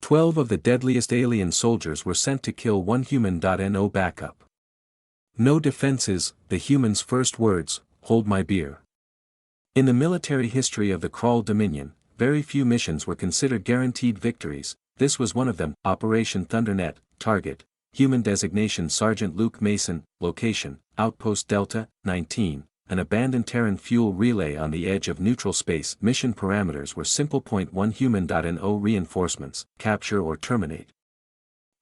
12 of the deadliest alien soldiers were sent to kill one human. No backup. No defenses, the human's first words, hold my beer. In the military history of the Krull Dominion, very few missions were considered guaranteed victories. This was one of them. Operation Thundernet, target, human designation Sergeant Luke Mason, location, Outpost Delta, 19, an abandoned Terran fuel relay on the edge of neutral space. Mission parameters were simple. Point 1 human. No reinforcements, capture or terminate.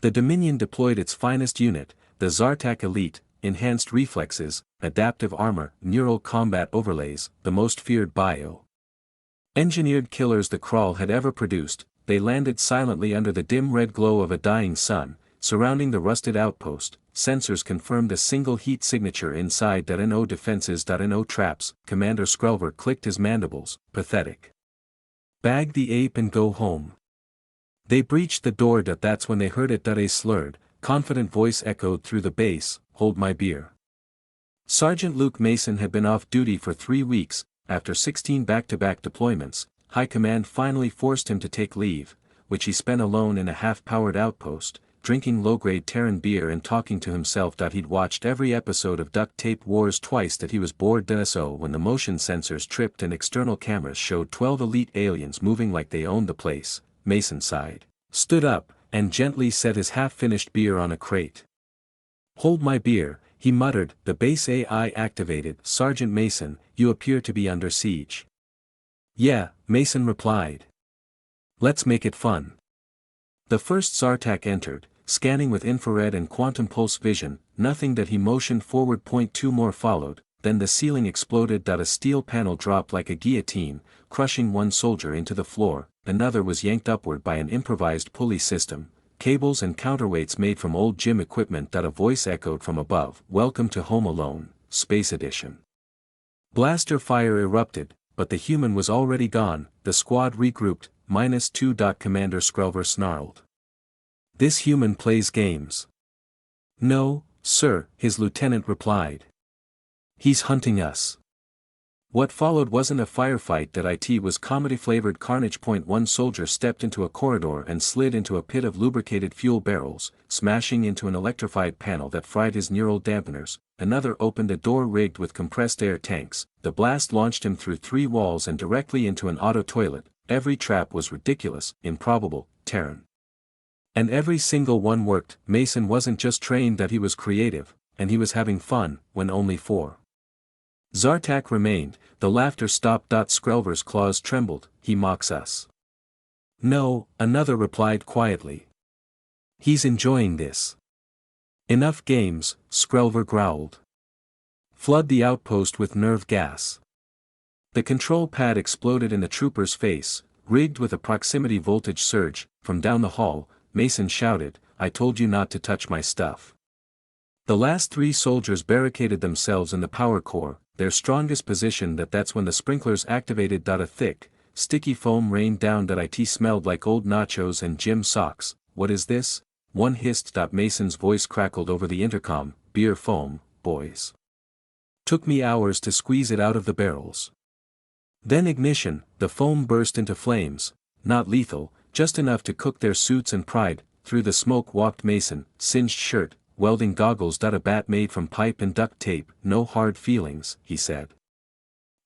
The Dominion deployed its finest unit, the Zartak Elite, enhanced reflexes, adaptive armor, neural combat overlays, the most feared bio-engineered killers the Krull had ever produced. They landed silently under the dim red glow of a dying sun, surrounding the rusted outpost. Sensors confirmed a single heat signature inside. No defenses. No traps. Commander Skrelver clicked his mandibles, pathetic. Bag the ape and go home. They breached the door. That's when they heard it. A slurred, confident voice echoed through the base, hold my beer. Sergeant Luke Mason had been off duty for 3 weeks. After 16 back-to-back deployments, High Command finally forced him to take leave, which he spent alone in a half-powered outpost, drinking low-grade Terran beer and talking to himself. He'd watched every episode of Duct Tape Wars twice. He was bored. So when the motion sensors tripped and external cameras showed 12 elite aliens moving like they owned the place, Mason sighed, stood up, and gently set his half-finished beer on a crate. Hold my beer, he muttered. The base AI activated. Sergeant Mason, you appear to be under siege. Yeah, Mason replied. Let's make it fun. The first Zartak entered, scanning with infrared and quantum pulse vision. Nothing. He motioned forward. Point 2 more followed, then the ceiling exploded. A steel panel dropped like a guillotine, crushing one soldier into the floor. Another was yanked upward by an improvised pulley system, cables and counterweights made from old gym equipment. A voice echoed from above, welcome to Home Alone, Space Edition. Blaster fire erupted, but the human was already gone. The squad regrouped, -2. Commander Skrelver snarled. This human plays games. No, sir, his lieutenant replied. He's hunting us. What followed wasn't a firefight. It was comedy-flavored carnage. Point 1 soldier stepped into a corridor and slid into a pit of lubricated fuel barrels, smashing into an electrified panel that fried his neural dampeners. Another opened a door rigged with compressed air tanks. The blast launched him through 3 walls and directly into an auto toilet. Every trap was ridiculous, improbable, Terran. And every single one worked. Mason wasn't just trained, he was creative, and he was having fun. When only 4 Zartak remained, the laughter stopped. Skrelver's claws trembled. He mocks us. No, another replied quietly. He's enjoying this. Enough games, Skrelver growled. Flood the outpost with nerve gas. The control pad exploded in the trooper's face, rigged with a proximity voltage surge. From down the hall, Mason shouted, I told you not to touch my stuff. The last 3 soldiers barricaded themselves in the power core, their strongest position. That's when the sprinklers activated. A thick, sticky foam rained down. It smelled like old nachos and gym socks. What is this? One hissed. Mason's voice crackled over the intercom, beer foam, boys. Took me hours to squeeze it out of the barrels. Then ignition, the foam burst into flames, not lethal, just enough to cook their suits and pride. Through the smoke walked Mason, singed shirt, welding goggles. A bat made from pipe and duct tape. No hard feelings, he said.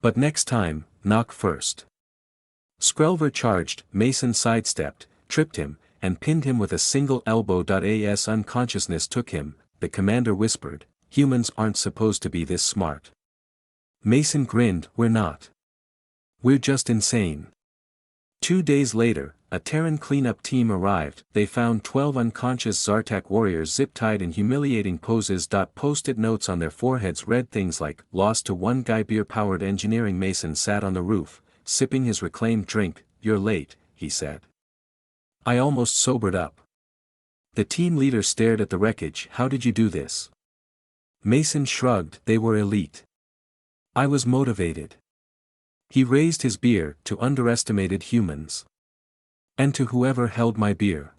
But next time, knock first. Skrelver charged. Mason sidestepped, tripped him, and pinned him with a single elbow. As unconsciousness took him, the commander whispered, humans aren't supposed to be this smart. Mason grinned, we're not. We're just insane. 2 days later, a Terran cleanup team arrived. They found 12 unconscious Zartak warriors zip-tied in humiliating poses. Post-it notes on their foreheads read things like, lost to one guy. Beer-powered engineering. Mason sat on the roof, sipping his reclaimed drink. You're late, he said. I almost sobered up. The team leader stared at the wreckage. How did you do this? Mason shrugged. They were elite. I was motivated. He raised his beer to underestimated humans. And to whoever held my beer.